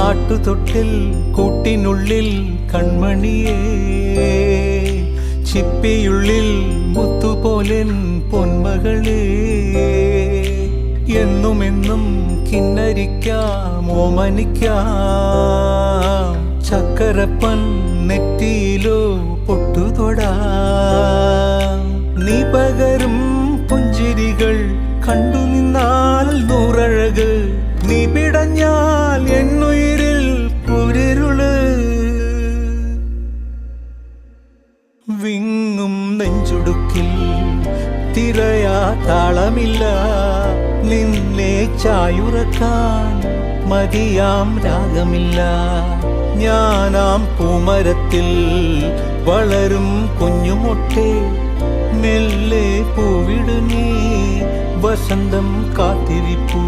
ആട്ടുതൊട്ടിൽ കൂട്ടിനുള്ളിൽ കൺമണിയേ, ചിപ്പിയുള്ളിൽ മുത്തുപോലെൻ പൊന്മകളേ, എന്നുമെന്നും കിന്നരിക്കാം ഓമനിക്കാം, ചക്കരപ്പൻ നെറ്റിയിലോ പൊട്ടുതൊടാം. നീ പകരും പുഞ്ചിരികൾ കണ്ടു നിന്നാൽ നൂറഴക്, നീ പിടഞ്ഞാൽ എന്നുയിരിൽ കുരിരുള്. വിങ്ങും നെഞ്ചുടുക്കിൽ തിരയാ താളമില്ല, നിന്നെ ചായുറക്കാൻ മതിയാം രാഗമില്ല. ഞാനാം പൂമരത്തിൽ വളരും കുഞ്ഞുമൊട്ടെ, മെല്ലെ പൂവിടു നീ വസന്തം കാത്തിരിപ്പൂ.